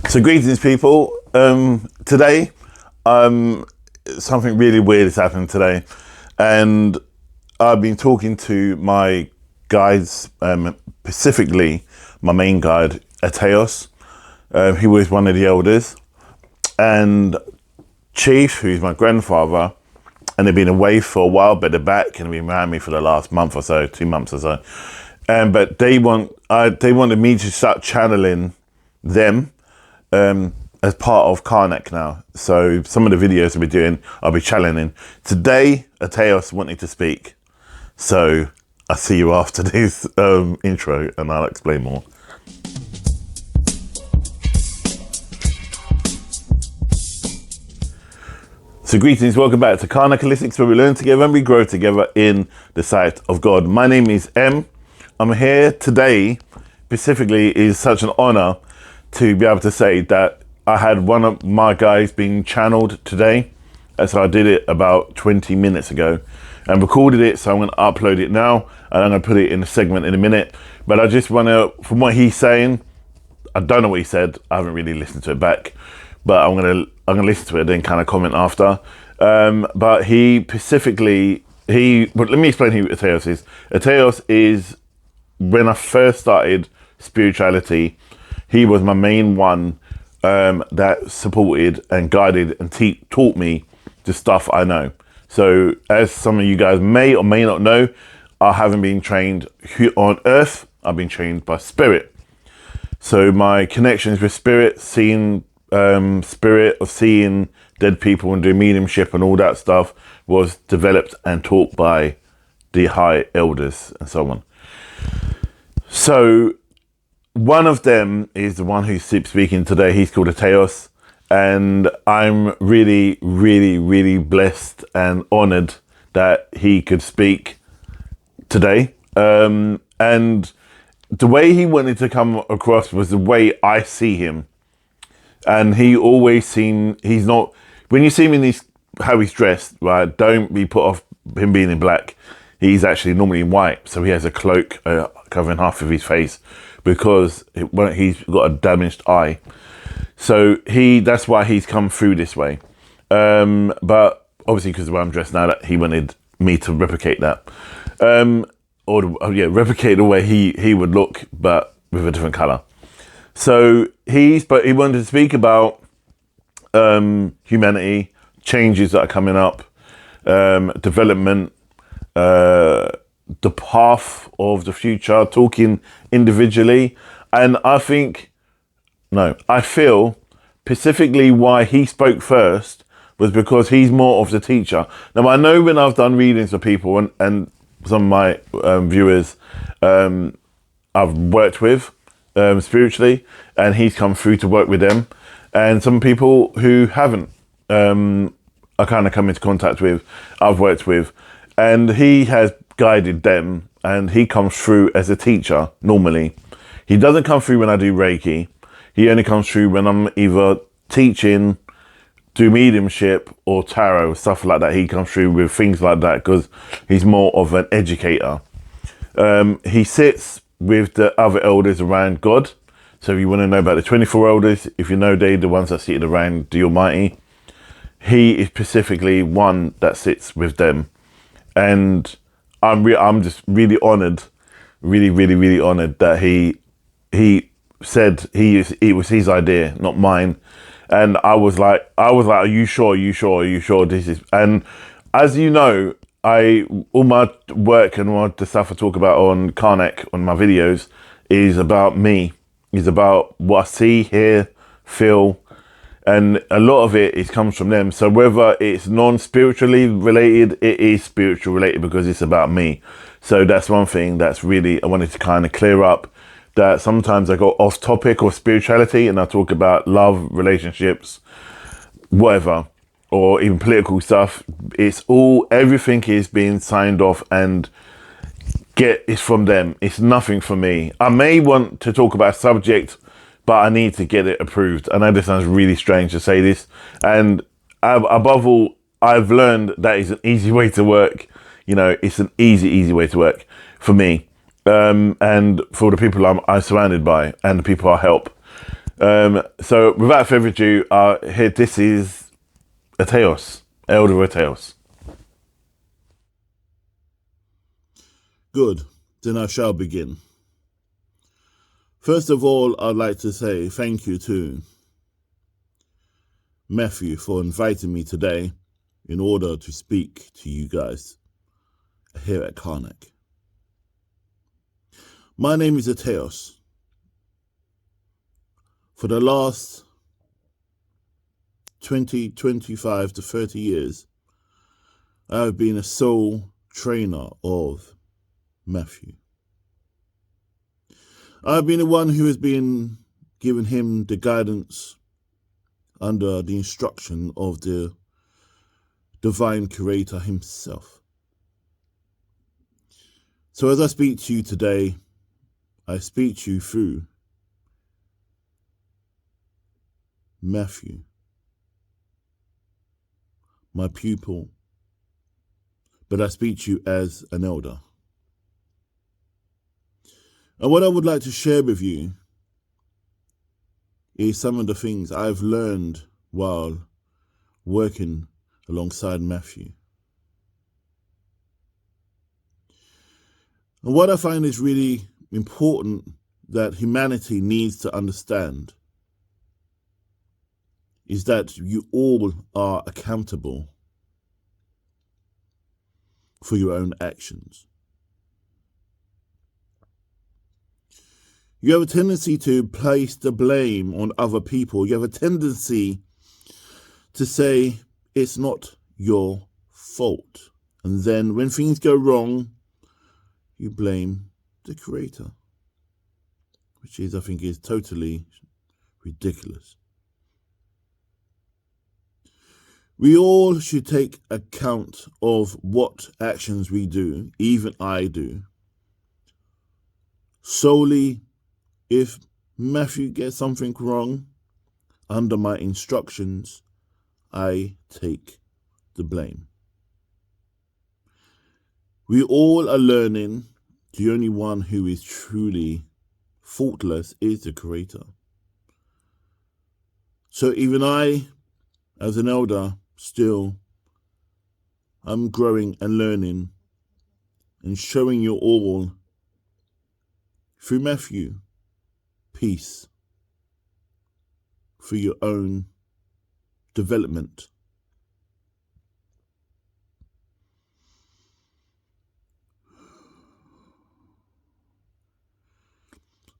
So greetings, people. Today, something really weird has happened today, and I've been talking to my guides, specifically my main guide, Atos. He was one of the elders, and Chief, who's my grandfather, and they've been away for a while, but they're back and been around me for the last month or so, 2 months or so. But they wanted me to start channeling them as part of Karnak now. So some of the videos we're doing, I'll be channeling. Today, Atos wanted to speak. So I'll see you after this intro and I'll explain more. So greetings, welcome back to Karnak Holistics, where we learn together and we grow together in the sight of God. My name is M. I'm here today, specifically, is such an honor to be able to say that I had one of my guys being channeled today. So I did it about 20 minutes ago and recorded it. So I'm going to upload it now and I'm going to put it in a segment in a minute. But I just want to, from what he's saying, I don't know what he said. I haven't really listened to it back, but I'm going to listen to it and then kind of comment after. But he specifically, but let me explain who Atos is. Atos is, when I first started spirituality, he was my main one that supported and guided and taught me the stuff I know. So as some of you guys may or may not know, I haven't been trained on earth. I've been trained by spirit. So my connections with spirit, seeing seeing dead people and doing mediumship and all that stuff was developed and taught by the high elders and so on. So one of them is the one who's speaking today. He's called Atos, and I'm really, really, really blessed and honored that he could speak today. And the way he wanted to come across was the way I see him. And he always seemed, he's not, when you see him in these, how he's dressed, right, don't be put off him being in black. He's actually normally in white. So he has a cloak covering half of his face because he's got a damaged eye. So that's why he's come through this way. But obviously because of the way I'm dressed now, that he wanted me to replicate that. Replicate the way he would look, but with a different color. So he wanted to speak about humanity, changes that are coming up, development, the path of the future, talking individually. And I feel specifically why he spoke first was because he's more of the teacher. Now, I know when I've done readings for people and some of my viewers I've worked with spiritually, and he's come through to work with them. And some people who haven't, I kind of come into contact with, I've worked with, and he has guided them, and he comes through as a teacher normally. He doesn't come through when I do Reiki. He only comes through when I'm either teaching, do mediumship or tarot, stuff like that. He comes through with things like that because he's more of an educator. He sits with the other elders around God. So if you want to know about the 24 elders, if you know they're the ones that sit around the Almighty, he is specifically one that sits with them. And I'm just really honored, really, really, really honored that he said it was his idea, not mine. And I was like, are you sure? Are you sure? Are you sure this is? And as you know, all my work and all the stuff I talk about on Karnak, on my videos, is about me. Is about what I see, hear, feel, and a lot of it comes from them. So whether it's non-spiritually related, it is spiritual related because it's about me. So that's one thing that's really, I wanted to kind of clear up, that sometimes I go off topic of spirituality and I talk about love, relationships, whatever, or even political stuff. Everything is being signed off and it's from them. It's nothing for me. I may want to talk about a subject, but I need to get it approved. I know this sounds really strange to say this. And above all, I've learned that is an easy way to work. You know, it's an easy way to work for me. And for the people I'm surrounded by and the people I help. So without further ado, here this is Ateos, Elder Ateos. Good, then I shall begin. First of all, I'd like to say thank you to Matthew for inviting me today in order to speak to you guys here at Karnak. My name is Ateos. For the last 20, 25 to 30 years, I have been a sole trainer of Matthew. I've been the one who has been giving him the guidance under the instruction of the divine creator himself. So as I speak to you today, I speak to you through Matthew, my pupil, but I speak to you as an elder. And what I would like to share with you is some of the things I've learned while working alongside Matthew. And what I find is really important that humanity needs to understand is that you all are accountable for your own actions. You have a tendency to place the blame on other people. You have a tendency to say it's not your fault. And then when things go wrong, you blame the creator, which I think is totally ridiculous. We all should take account of what actions we do, even I do, solely if Matthew gets something wrong, under my instructions, I take the blame. We all are learning. The only one who is truly faultless is the creator. So even I, as an elder, still, I'm growing and learning and showing you all through Matthew peace for your own development.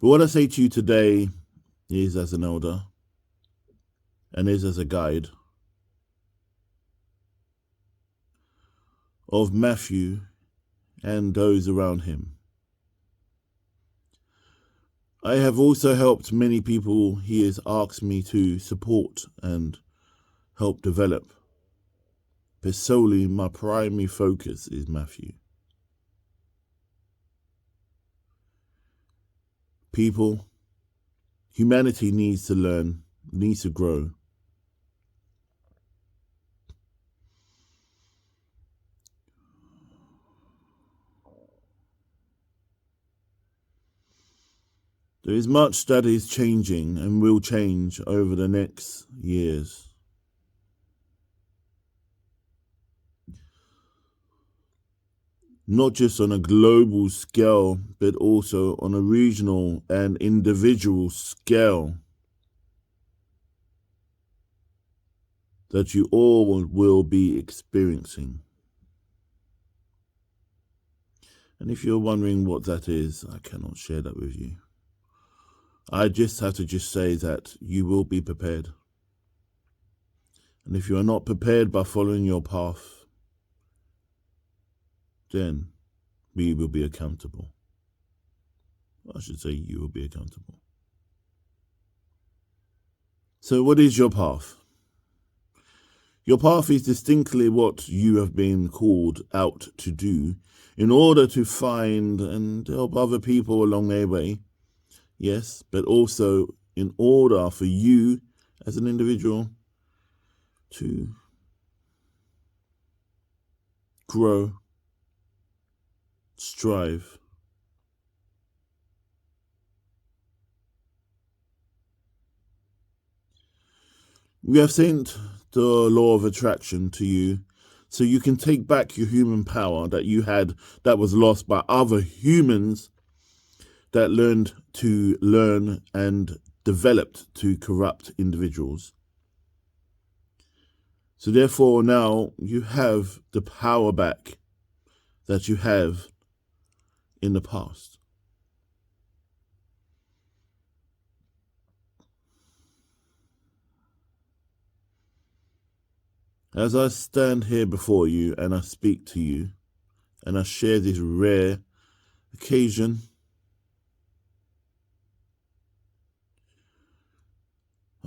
But what I say to you today is as an elder and is as a guide of Matthew and those around him. I have also helped many people he has asked me to support and help develop, but solely my primary focus is Matthew. People, humanity needs to learn, needs to grow. There is much that is changing and will change over the next years. Not just on a global scale, but also on a regional and individual scale, that you all will be experiencing. And if you're wondering what that is, I cannot share that with you. I just have to say that you will be prepared. And if you are not prepared by following your path, then we will be accountable. I should say you will be accountable. So what is your path? Your path is distinctly what you have been called out to do in order to find and help other people along their way. Yes, but also in order for you as an individual to grow, strive, We have sent the law of attraction to you so you can take back your human power that you had that was lost by other humans that learned to learn and developed to corrupt individuals. So therefore now you have the power back that you have in the past. As I stand here before you and I speak to you and I share this rare occasion,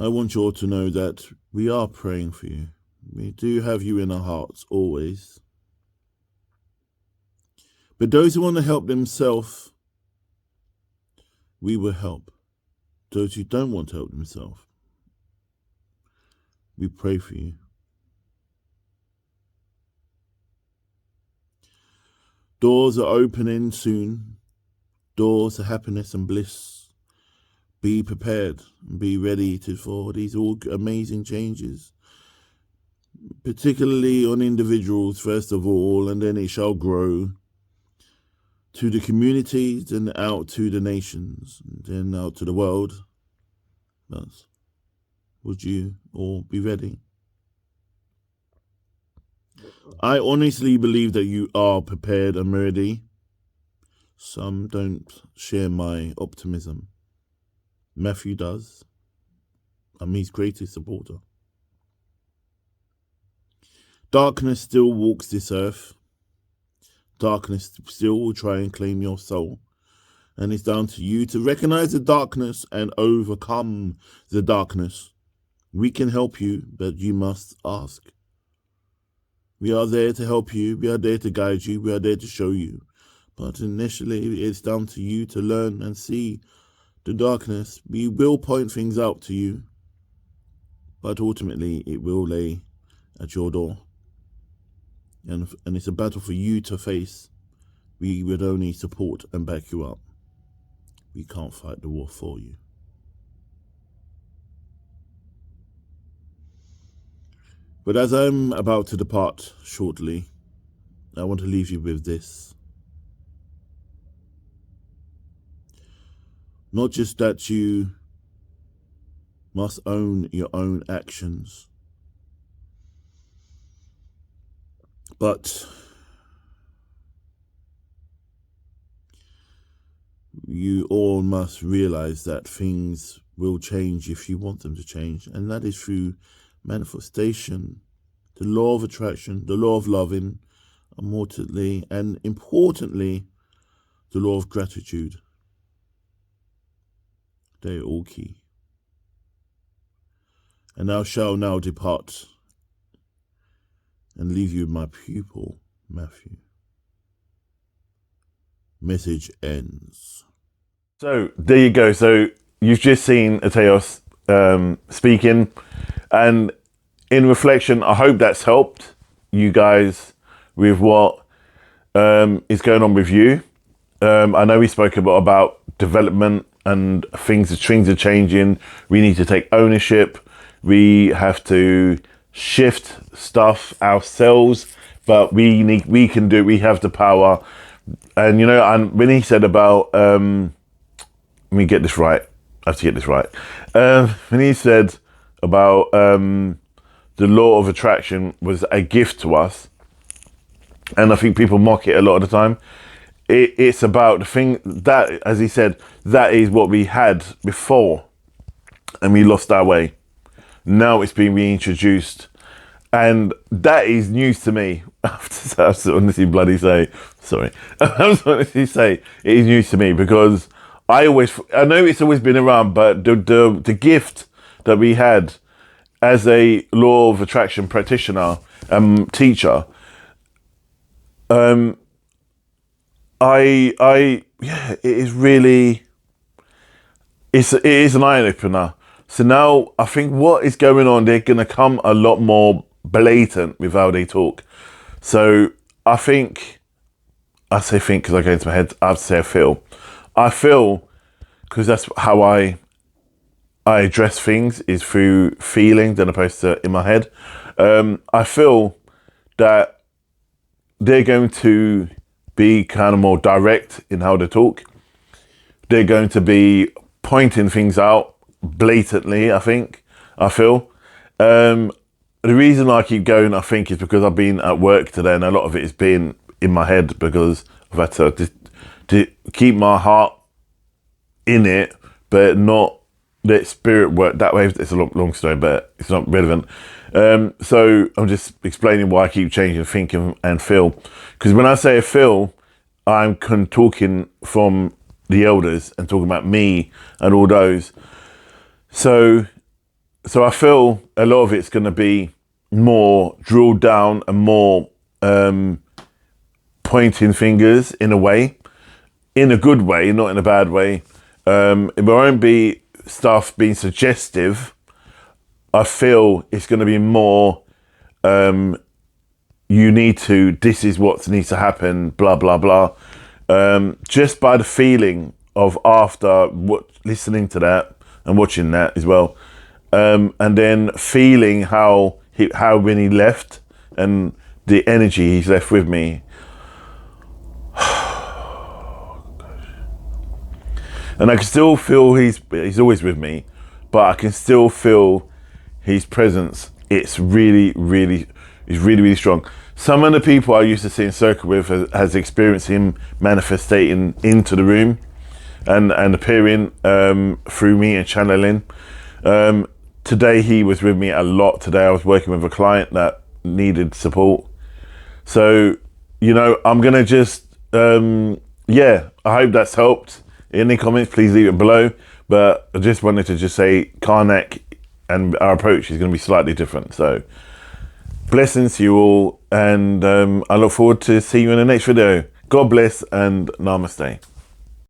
I want you all to know that we are praying for you. We do have you in our hearts always. But those who want to help themselves, we will help. Those who don't want to help themselves, we pray for you. Doors are opening soon. Doors of happiness and bliss. Be prepared and be ready for these all amazing changes, particularly on individuals first of all, and then it shall grow to the communities and out to the nations, and then out to the world. But would you all be ready? I honestly believe that you are prepared and ready. Some don't share my optimism. Matthew does. I'm his greatest supporter. Darkness still walks this earth. Darkness still will try and claim your soul. And it's down to you to recognize the darkness and overcome the darkness. We can help you, but you must ask. We are there to help you. We are there to guide you. We are there to show you. But initially, it's down to you to learn and see the darkness. We will point things out to you, but ultimately it will lay at your door. And it's a battle for you to face. We would only support and back you up. We can't fight the war for you. But as I'm about to depart shortly, I want to leave you with this. Not just that you must own your own actions, but you all must realize that things will change if you want them to change, and that is through manifestation, the law of attraction, the law of loving, and importantly, the law of gratitude. They are all key. And I shall now depart and leave you with my pupil, Matthew. Message ends. So there you go. So you've just seen Atos speaking, and in reflection, I hope that's helped you guys with what is going on with you. I know we spoke a lot about development and things are changing. We need to take ownership. We have to shift stuff ourselves, but we can do it. We have the power. And and when he said about let me get this right. I have to get this right. When he said about the law of attraction was a gift to us, and I think people mock it a lot of the time. It's about the thing that, as he said, that is what we had before, and we lost our way. Now it's being reintroduced, and that is news to me. I have to honestly bloody say, sorry. I have to honestly say it is news to me, because I know it's always been around, but the gift that we had as a law of attraction practitioner, teacher, it is really, it is an eye opener. So now I think what is going on, they're going to come a lot more blatant with how they talk. So I say think because I go into my head, I have to say I feel because that's how I I address things is through feeling than opposed to in my head. I feel that they're going to be kind of more direct in how they talk. They're going to be pointing things out blatantly, I feel. The reason I keep going, I think, is because I've been at work today and a lot of it has been in my head because I've had to keep my heart in it, but not let spirit work that way. It's a long story, but it's not relevant. So I'm just explaining why I keep changing think and feel. Because when I say feel, I'm talking from the elders and talking about me and all those. So I feel a lot of it's going to be more drilled down and more pointing fingers in a way, in a good way, not in a bad way. It won't be stuff being suggestive. I feel it's going to be more, this is what needs to happen, blah, blah, blah. Just by the feeling of after listening to that and watching that as well. And then feeling how when he left and the energy he's left with me. And I can still feel he's always with me, but I can still feel his presence. It's really, really strong. Some of the people I used to sit in circle with has experienced him manifesting into the room and appearing through me and channeling. Today he was with me a lot. Today I was working with a client that needed support. So, I'm going to just, I hope that's helped. Any comments, please leave it below. But I just wanted to just say Karnak and our approach is going to be slightly different. So blessings to you all. And I look forward to seeing you in the next video. God bless and namaste.